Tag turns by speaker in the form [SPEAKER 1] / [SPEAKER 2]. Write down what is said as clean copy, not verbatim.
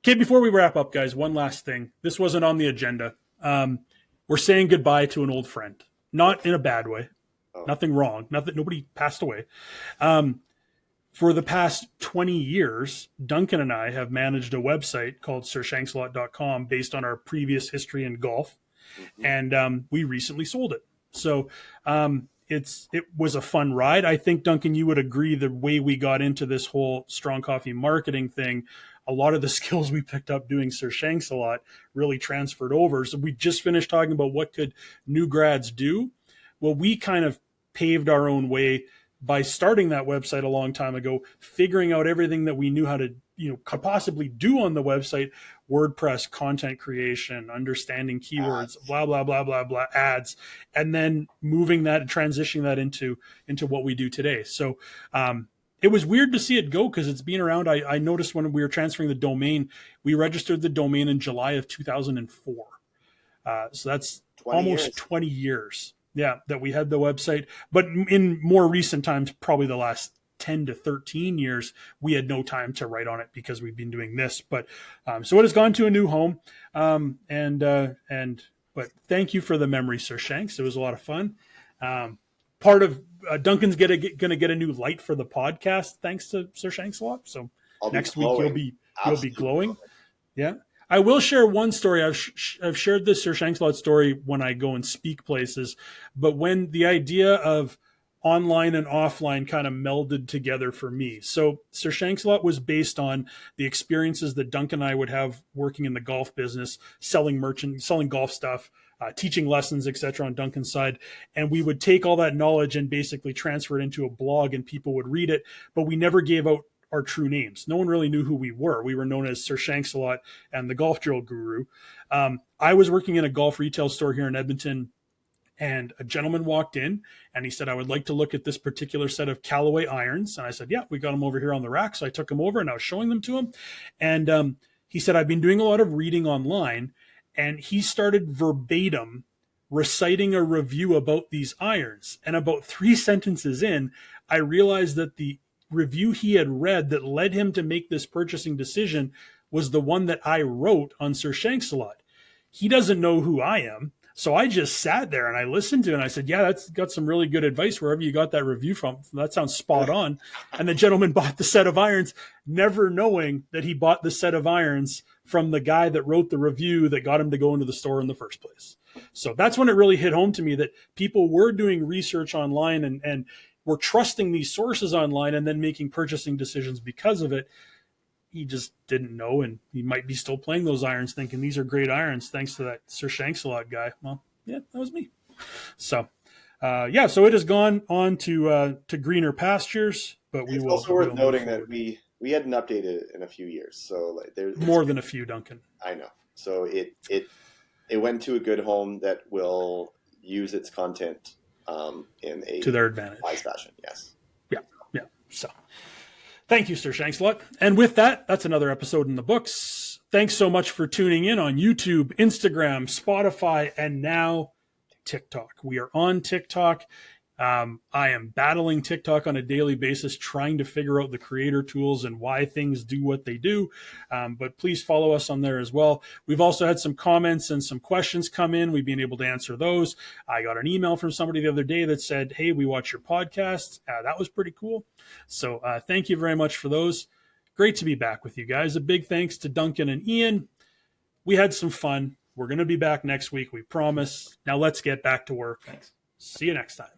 [SPEAKER 1] Okay, before we wrap up, guys, one last thing. This wasn't on the agenda. We're saying goodbye to an old friend, not in a bad way.
[SPEAKER 2] Oh.
[SPEAKER 1] Nothing wrong. Nobody passed away. For the past 20 years, Duncan and I have managed a website called SirShanksalot.com based on our previous history in golf. And we recently sold it. So it was a fun ride. I think, Duncan, you would agree the way we got into this whole Strong Coffee marketing thing, a lot of the skills we picked up doing Sir Shanks a lot really transferred over. So we just finished talking about what could new grads do. Well, we kind of paved our own way by starting that website a long time ago, figuring out everything that we knew how to, could possibly do on the website, WordPress, content creation, understanding keywords, blah, blah, blah, blah, blah, ads, and then moving that and transitioning that into what we do today. So it was weird to see it go because it's been around. I noticed when we were transferring the domain, we registered the domain in July of 2004. So that's almost 20 years. Yeah, that we had the website. But in more recent times, probably the last 10 to 13 years, we had no time to write on it because we've been doing this. But so it has gone to a new home. But thank you for the memory, Sir Shanks. It was a lot of fun. Part of Duncan's going to get a new light for the podcast thanks to Sir Shanks a lot. So next week you'll be glowing. Yeah. I will share one story. I've shared this Sir Shanksalot story when I go and speak places, but when the idea of online and offline kind of melded together for me. So Sir Shanksalot was based on the experiences that Duncan and I would have working in the golf business, selling golf stuff, teaching lessons, etc. on Duncan's side. And we would take all that knowledge and basically transfer it into a blog and people would read it, but we never gave out our true names. No one really knew who we were. We were known as Sir Shanksalot and the Golf Drill Guru. I was working in a golf retail store here in Edmonton, and a gentleman walked in and he said, I would like to look at this particular set of Callaway irons. And I said, yeah, we got them over here on the rack. So I took them over and I was showing them to him. And he said, I've been doing a lot of reading online. And he started verbatim reciting a review about these irons. And about 3 sentences in, I realized that the review he had read that led him to make this purchasing decision was the one that I wrote on Sir Shanksalot. He doesn't know who I am. So I just sat there and I listened to it and I said, yeah, that's got some really good advice wherever you got that review from. That sounds spot on. And the gentleman bought the set of irons, never knowing that he bought the set of irons from the guy that wrote the review that got him to go into the store in the first place. So that's when it really hit home to me that people were doing research online and we're trusting these sources online and then making purchasing decisions because of it. He just didn't know, and he might be still playing those irons thinking these are great irons thanks to that Sir Shanksalot guy. Well, yeah, that was me. So, so it has gone on to greener pastures, but
[SPEAKER 2] it's also worth noting that we hadn't updated in a few years. So like there's
[SPEAKER 1] more than a few, Duncan.
[SPEAKER 2] I know. So it went to a good home that will use its content in a
[SPEAKER 1] to their advantage.
[SPEAKER 2] Wise fashion, yes.
[SPEAKER 1] Yeah. So thank you, Sir Shanksalot. And with that, that's another episode in the books. Thanks so much for tuning in on YouTube, Instagram, Spotify, and now TikTok. We are on TikTok. I am battling TikTok on a daily basis, trying to figure out the creator tools and why things do what they do. But please follow us on there as well. We've also had some comments and some questions come in. We've been able to answer those. I got an email from somebody the other day that said, hey, we watch your podcast. That was pretty cool. So thank you very much for those. Great to be back with you guys. A big thanks to Duncan and Ian. We had some fun. We're going to be back next week, we promise. Now let's get back to work.
[SPEAKER 3] Thanks.
[SPEAKER 1] See you next time.